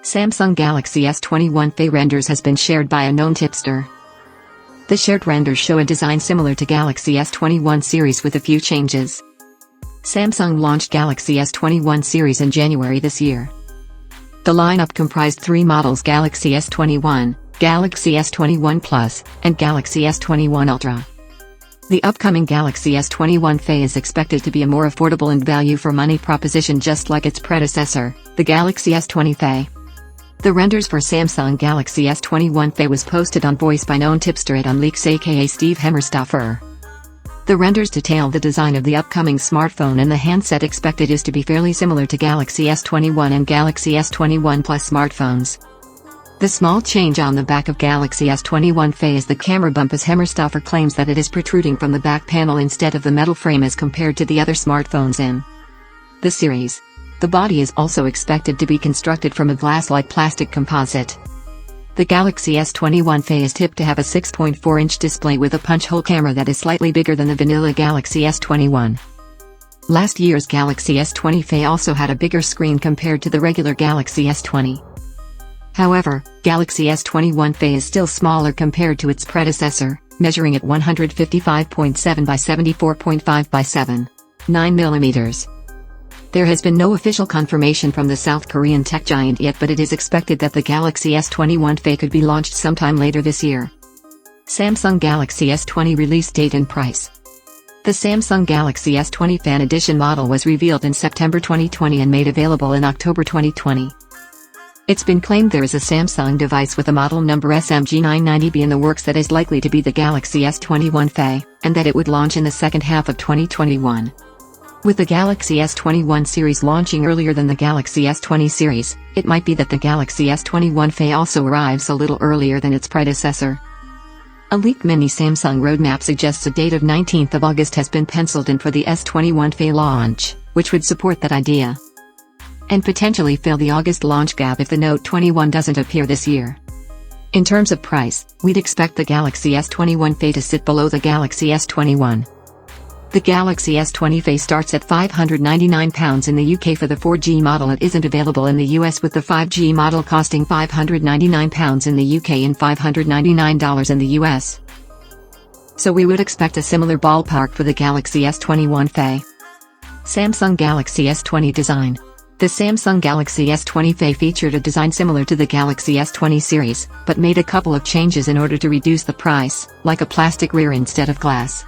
Samsung Galaxy S21 FE renders has been shared by a known tipster. The shared renders show a design similar to Galaxy S21 series with a few changes. Samsung launched Galaxy S21 series in January this year. The lineup comprised 3 models: Galaxy S21, Galaxy S21 Plus, and Galaxy S21 Ultra. The upcoming Galaxy S21 FE is expected to be a more affordable and value-for-money proposition, just like its predecessor, the Galaxy S20 FE. The renders for Samsung Galaxy S21 FE was posted on Voice by known tipster at Unleaks aka Steve Hemmerstoffer. The renders detail the design of the upcoming smartphone, and the handset expected is to be fairly similar to Galaxy S21 and Galaxy S21 Plus smartphones. The small change on the back of Galaxy S21 FE is the camera bump, as Hemmerstoffer claims that it is protruding from the back panel instead of the metal frame as compared to the other smartphones in the series. The body is also expected to be constructed from a glass-like plastic composite. The Galaxy S21 FE is tipped to have a 6.4-inch display with a punch-hole camera that is slightly bigger than the vanilla Galaxy S21. Last year's Galaxy S20 FE also had a bigger screen compared to the regular Galaxy S20. However, Galaxy S21 FE is still smaller compared to its predecessor, measuring at 155.7 by 74.5 by 7.9 mm. There has been no official confirmation from the South Korean tech giant yet, but it is expected that the Galaxy S21 FE could be launched sometime later this year. Samsung Galaxy S20 release date and price. The Samsung Galaxy S20 Fan Edition model was revealed in September 2020 and made available in October 2020. It's been claimed there is a Samsung device with a model number SMG990B in the works that is likely to be the Galaxy S21 FE, and that it would launch in the second half of 2021. With the Galaxy S21 series launching earlier than the Galaxy S20 series, it might be that the Galaxy S21 FE also arrives a little earlier than its predecessor. A leaked mini Samsung roadmap suggests a date of 19th of August has been penciled in for the S21 FE launch, which would support that idea and potentially fill the August launch gap if the Note 21 doesn't appear this year. In terms of price, we'd expect the Galaxy S21 FE to sit below the Galaxy S21. The Galaxy S20 FE starts at £599 in the UK for the 4G model. It isn't available in the US, with the 5G model costing £599 in the UK and $599 in the US. So we would expect a similar ballpark for the Galaxy S21 FE. Samsung Galaxy S20 design. The Samsung Galaxy S20 FE featured a design similar to the Galaxy S20 series, but made a couple of changes in order to reduce the price, like a plastic rear instead of glass.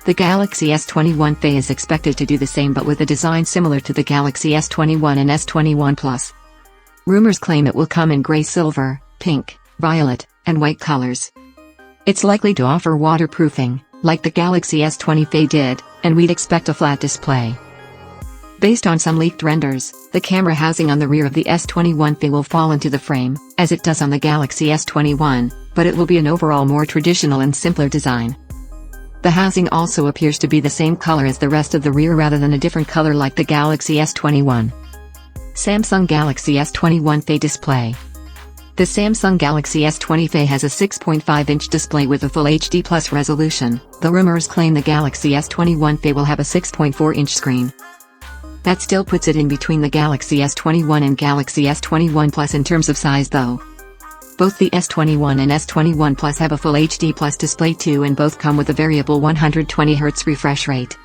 The Galaxy S21 FE is expected to do the same, but with a design similar to the Galaxy S21 and S21 Plus. Rumors claim it will come in grey, silver, pink, violet, and white colors. It's likely to offer waterproofing, like the Galaxy S20 FE did, and we'd expect a flat display. Based on some leaked renders, the camera housing on the rear of the S21 FE will fall into the frame, as it does on the Galaxy S21, but it will be an overall more traditional and simpler design. The housing also appears to be the same color as the rest of the rear rather than a different color like the Galaxy S21. Samsung Galaxy S21 FE display. The Samsung Galaxy S20 FE has a 6.5-inch display with a Full HD Plus resolution. The rumors claim the Galaxy S21 FE will have a 6.4-inch screen. That still puts it in between the Galaxy S21 and Galaxy S21 Plus in terms of size though. Both the S21 and S21 Plus have a Full HD Plus display too, and both come with a variable 120Hz refresh rate.